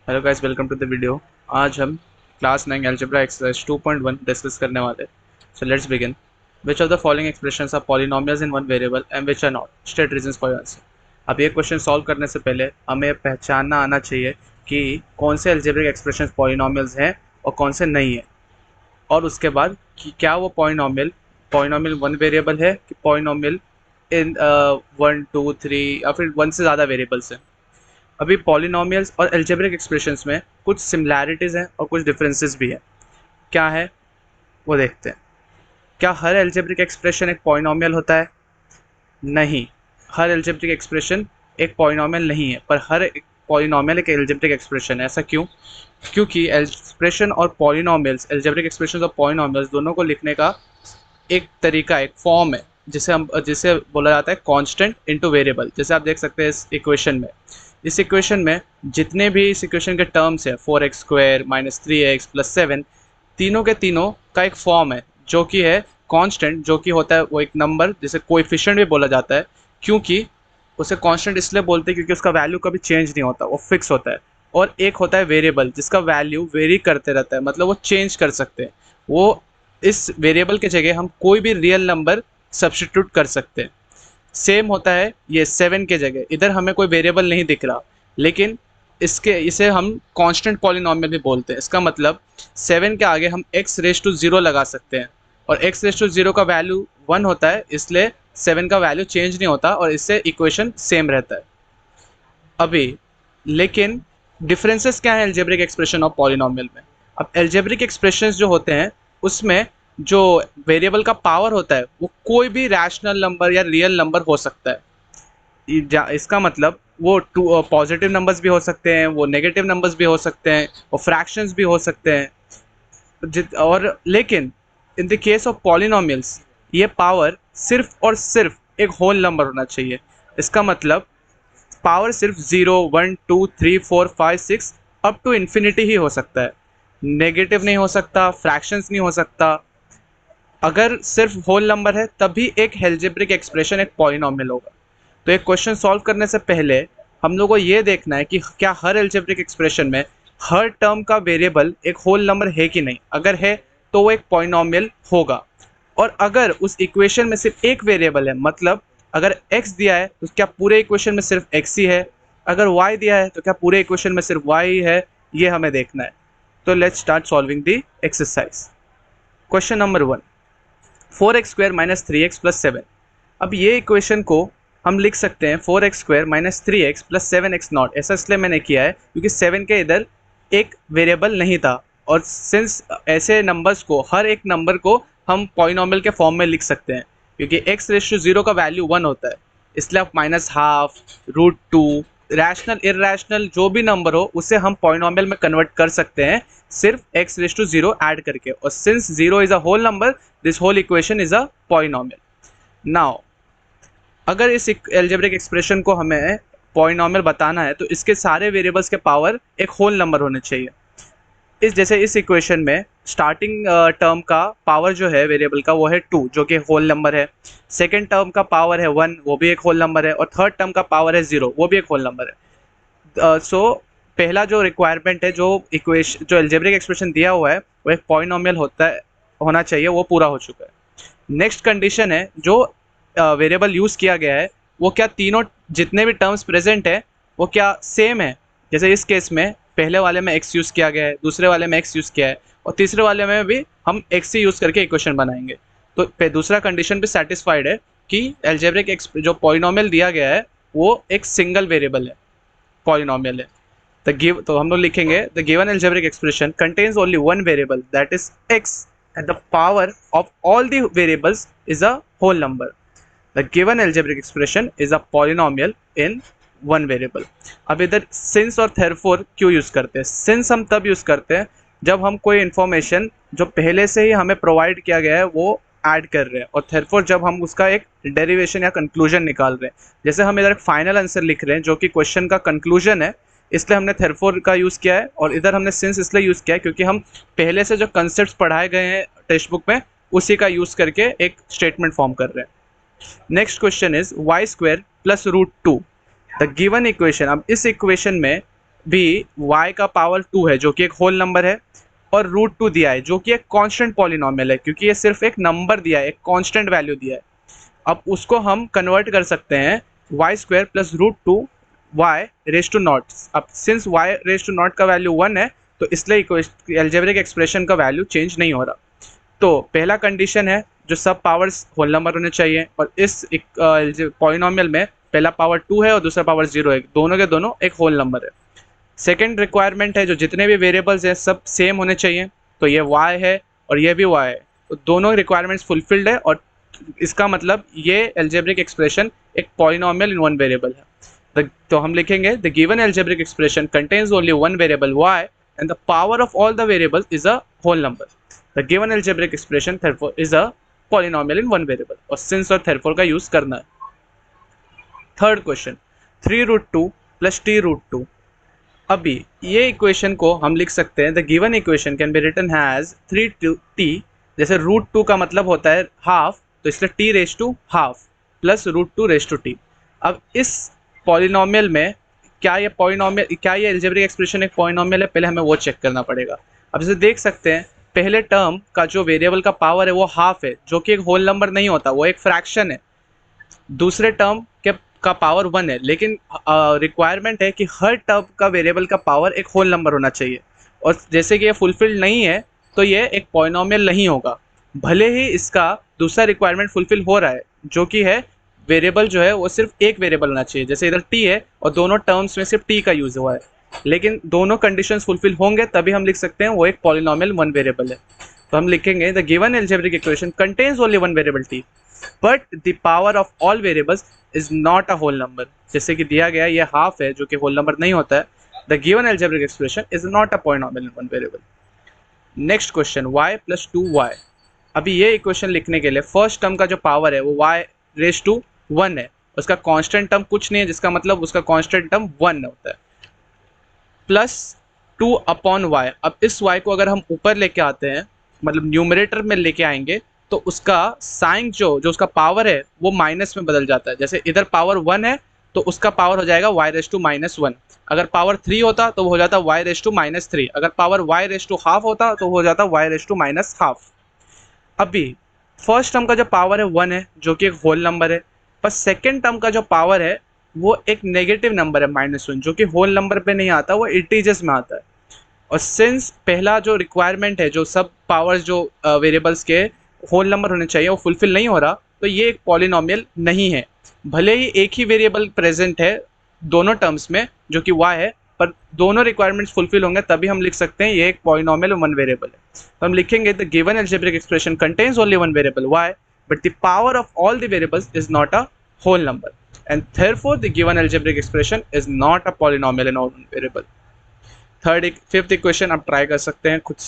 Hello guys, welcome to the video. आज हम class 9 algebra exercise 2.1 discuss करने वाले। So let's begin. Which of the following expressions are polynomials in one variable and which are not? State reasons for your answer. अब ये question solve करने से पहले हमें पहचानना आना चाहिए कि कौन से अलजेब्रिक एक्सप्रेशंस पॉलिनोमियल्स हैं और कौन से नहीं है, और उसके बाद कि क्या वो पॉलिनोमियल पॉलिनोमियल वन वेरिएबल है कि पॉलिनोमियल इन 1 2 3 या फिर वन से ज़्यादा वेरिएबल्स हैं। अभी पॉलिनोमियल्स और अलजेब्रिक एक्सप्रेशंस में कुछ सिमिलैरिटीज़ हैं और कुछ डिफरेंसेस भी हैं। क्या है वो देखते हैं। क्या हर अलजेब्रिक एक्सप्रेशन एक पॉलिनोमियल होता है? नहीं, हर अलजेब्रिक एक्सप्रेशन एक पॉलिनोमियल नहीं है, पर हर एक पॉलिनोमियल एक अलजेब्रिक एक्सप्रेशन है। ऐसा क्यों? क्योंकि एक्सप्रेशन और पॉलिनोमियल्स, अलजेब्रिक एक्सप्रेशन और पॉलिनोमियल्स दोनों को लिखने का एक तरीका, एक फॉर्म है जिसे बोला जाता है कांस्टेंट इनटू वेरिएबल। जैसे आप देख सकते हैं इस इक्वेशन में जितने भी इस इक्वेशन के टर्म्स है 4x² -3x +7, तीनों के तीनों का एक फॉर्म है जो कि है कांस्टेंट, जो कि होता है वो एक नंबर जिसे कोएफिशिएंट भी बोला जाता है। क्योंकि उसे कांस्टेंट इसलिए बोलते हैं क्योंकि उसका वैल्यू कभी चेंज नहीं होता, वो फिक्स होता है। और एक होता है वेरिएबल जिसका वैल्यू वेरी करते रहता है, मतलब वो चेंज कर सकते हैं। वो इस वेरिएबल के जगह हम कोई भी रियल नंबर सब्स्टिट्यूट कर सकते हैं। सेम होता है ये 7 के जगह, इधर हमें कोई वेरिएबल नहीं दिख रहा, लेकिन इसे हम कांस्टेंट पॉलिनोमियल भी बोलते हैं। इसका मतलब 7 के आगे हम x⁻0 लगा सकते हैं, और x⁻0 का वैल्यू 1 होता है, इसलिए 7 का वैल्यू चेंज नहीं होता और इससे इक्वेशन सेम रहता है। अभी लेकिन डिफरेंसेस क्या है अलजेब्रिक एक्सप्रेशन और पॉलिनोमियल में? अब अलजेब्रिक एक्सप्रेशंस जो होते हैं उसमें जो वेरिएबल का पावर होता है वो कोई भी रैशनल नंबर या रियल नंबर हो सकता है। इसका मतलब वो पॉजिटिव नंबर्स भी हो सकते हैं, वो नेगेटिव नंबर्स भी हो सकते हैं, वो फ्रैक्शंस भी हो सकते हैं। और लेकिन in the case of polynomials ये पावर सिर्फ और सिर्फ एक होल नंबर होना चाहिए। इसका मतलब पावर सिर्फ 0 1 2 3 4 5 6 अप टू इन्फिनिटी ही हो सकता है। नेगेटिव नहीं हो सकता, फ्रैक्शंस नहीं हो सकता। अगर सिर्फ होल नंबर है तभी एक अलजेब्रिक एक्सप्रेशन एक पॉलिनोमियल होगा। तो एक क्वेश्चन सॉल्व करने से पहले हम लोग को ये देखना है कि क्या हर अलजेब्रिक एक्सप्रेशन में हर टर्म का वेरिएबल एक होल नंबर है कि नहीं। अगर है तो वो एक पॉलिनोमियल होगा। और अगर उस इक्वेशन में सिर्फ एक वेरिएबल है, मतलब अगर x दिया है तो क्या पूरे इक्वेशन में सिर्फ x ही है? अगर y दिया है तो क्या पूरे इक्वेशन में सिर्फ y ही है? ये हमें देखना है। तो let's start solving the exercise. Question number 1, 4x² -3x +7। अब ये इक्वेशन को हम लिख सकते हैं 4x² -3x +7x0। ऐसा इसलिए मैंने किया है क्योंकि 7 के इधर एक वेरिएबल नहीं था, और सिंस ऐसे नंबर्स को, हर एक नंबर को हम पॉलिनोमियल के फॉर्म में लिख सकते हैं, क्योंकि x⁻0 का वैल्यू 1 होता है, इसलिए आप -½ √2 रैशनल इरैशनल जो भी नंबर हो उसे हम पॉलिनोमियल में कन्वर्ट कर सकते हैं सिर्फ x⁻0 ऐड करके। और since 0 is a whole number, this whole equation is a polynomial. Now अगर इस अलजेब्रिक एक्सप्रेशन को हमें पॉलिनोमियल बताना है तो इसके सारे वेरिएबल्स के पावर एक होल नंबर होने चाहिए। इस इक्वेशन में स्टार्टिंग टर्म का पावर जो है वेरिएबल का वो है 2, जो कि होल नंबर है। सेकेंड टर्म का पावर है 1, वो भी एक होल नंबर है। और थर्ड टर्म का पावर है 0, वो भी एक होल नंबर है। सो पहला जो रिक्वायरमेंट है, जो अलजेब्रिक एक्सप्रेशन दिया हुआ है वो एक पॉलिनोमियल होना चाहिए, वो पूरा हो चुका है। नेक्स्ट कंडीशन है जो वेरिएबल यूज़ किया गया है वो क्या तीनों जितने भी टर्म्स प्रेजेंट है वो क्या सेम है। जैसे इस केस में पहले वाले में x यूज़ किया गया है, दूसरे वाले में x यूज़ किया है, और तीसरे वाले में भी हम x ही यूज़ करके इक्वेशन बनाएंगे। तो दूसरा कंडीशन भी सेटिस्फाइड है कि अलजेब्रिक जो पॉलिनोमियल दिया गया है वो एक सिंगल वेरिएबल है, पॉलिनोमियल है। तो हम लोग लिखेंगे the given algebraic expression contains only one variable that is x and the power of all the variables is a whole number. The given algebraic expression is a polynomial in one variable. अब इधर since और therefore क्यों use करते हैं? since हम तब use करते हैं जब हम कोई इन्फॉर्मेशन जो पहले से ही हमें प्रोवाइड किया गया है वो ऐड कर रहे हैं, और therefore जब हम उसका एक डेरिवेशन या कंक्लूजन निकाल रहे हैं। जैसे हम इधर एक फाइनल आंसर लिख रहे हैं जो कि क्वेश्चन का कंक्लूजन है, इसलिए हमने थेरफोर का यूज़ किया है। और इधर हमने सिंस इसलिए यूज़ किया है क्योंकि हम पहले से जो कंसेप्ट पढ़ाए गए हैं टेक्स्ट बुक में उसी का यूज़ करके एक स्टेटमेंट फॉर्म कर रहे हैं। Next question is y² + √2। The given equation. अब इस इक्वेशन में भी y का पावर 2 है जो कि एक होल नंबर है, और रूट 2 दिया है जो कि एक कांस्टेंट पॉलिनोमियल है, क्योंकि ये सिर्फ एक नंबर दिया है, एक कांस्टेंट वैल्यू दिया है। अब उसको हम कन्वर्ट कर सकते हैं Y square plus root 2 Y raise to nought. अब since Y raise to nought का वैल्यू 1 है, तो इसलिए एल्जेब्रिक एक्सप्रेशन का वैल्यू चेंज नहीं हो रहा। तो पहला कंडीशन है जो सब पावर्स होल नंबर होने चाहिए, और इस पॉलिनोमियल में पहला पावर 2 है और दूसरा पावर 0 है, दोनों के दोनों एक होल नंबर है। सेकेंड रिक्वायरमेंट है जो जितने भी वेरिएबल्स हैं सब सेम होने चाहिए, तो ये y है और ये भी y है, तो दोनों रिक्वायरमेंट्स फुलफिल्ड है, और इसका मतलब ये एल्जेब्रिक एक्सप्रेशन एक पॉलिनोमियल इन वन वेरिएबल है। तो हम लिखेंगे the given algebraic expression contains only one variable y and the power of all the variables is a whole number. The given algebraic expression therefore is a polynomial in one variable, और since और therefore का use करना है। Third question, 3√2 plus t√2। अभी ये equation को हम लिख सकते हैं, the given equation can be written as 3t, जैसे √2 का मतलब होता है हाफ, तो इसलिए t raise to half plus √2 raise to t। अब इस पॉलिनोमियल में क्या ये एल्जेब्रिक एक्सप्रेशन एक पॉलिनोमियल है, पहले हमें वो चेक करना पड़ेगा। अब जैसे देख सकते हैं पहले टर्म का जो वेरिएबल का पावर है वो हाफ है, जो कि एक होल नंबर नहीं होता, वो एक फ्रैक्शन है। दूसरे टर्म के का पावर 1 है, लेकिन रिक्वायरमेंट है कि हर टर्म का वेरिएबल का पावर एक होल नंबर होना चाहिए, और जैसे कि ये फुलफिल नहीं है तो ये एक पॉलिनोमियल नहीं होगा, भले ही इसका दूसरा रिक्वायरमेंट फुलफिल हो रहा है, जो कि है वेरिएबल जो है वो सिर्फ एक वेरिएबल होना चाहिए। जैसे इधर t है और दोनों टर्म्स में सिर्फ t का यूज हुआ है, लेकिन दोनों कंडीशंस फुलफिल होंगे तभी हम लिख सकते हैं वो एक पॉलिनोमियल वन वेरिएबल है। तो हम लिखेंगे the given algebraic equation contains only one variable t but the power of all variables is not a whole number. जैसे कि दिया गया ये हाफ है जो कि होल नंबर नहीं होता है। The given algebraic expression is not a polynomial in one variable. Next question, y plus 2y। अभी ये इक्वेशन लिखने के लिए फर्स्ट टर्म का जो पावर है वो y रेज टू 1 है, उसका कांस्टेंट टर्म कुछ नहीं है, जिसका मतलब उसका कांस्टेंट टर्म 1 होता है, प्लस 2 अपॉन वाई। अब इस y को अगर हम ऊपर लेके आते हैं, मतलब न्यूमरेटर में लेके आएंगे, तो उसका साइन जो उसका पावर है वो माइनस में बदल जाता है। जैसे इधर पावर 1 है तो उसका पावर हो जाएगा y रेज टू -1। अगर पावर 3 होता तो वो हो जाता y रेज टू -3। अगर power y raise to half होता तो हो जाता y रेज टू -हाफ। अभी फर्स्ट टर्म का जो पावर है 1 है जो कि एक होल नंबर है, पर सेकेंड टर्म का जो पावर है वो एक नेगेटिव नंबर है -1, जो कि होल नंबर पे नहीं आता, वो इंटीजर्स में आता है। और सिंस पहला जो रिक्वायरमेंट है जो सब पावर्स जो वेरिएबल्स के होल नंबर होने चाहिए वो फुलफिल नहीं हो रहा, तो ये एक पॉलिनोमियल नहीं है। भले ही एक ही वेरिएबल प्रेजेंट है दोनों टर्म्स में जो कि y है, पर दोनों रिक्वायरमेंट्स फुलफिल होंगे तभी हम लिख सकते हैं ये एक पॉलिनोमियल वन वेरिएबल है। तो हम लिखेंगे the given algebraic expression contains only one variable y but the power of all the variables is not a whole number, and therefore the given algebraic expression is not a polynomial in one variable। Fifth equation आप try कर सकते हैं खुद से।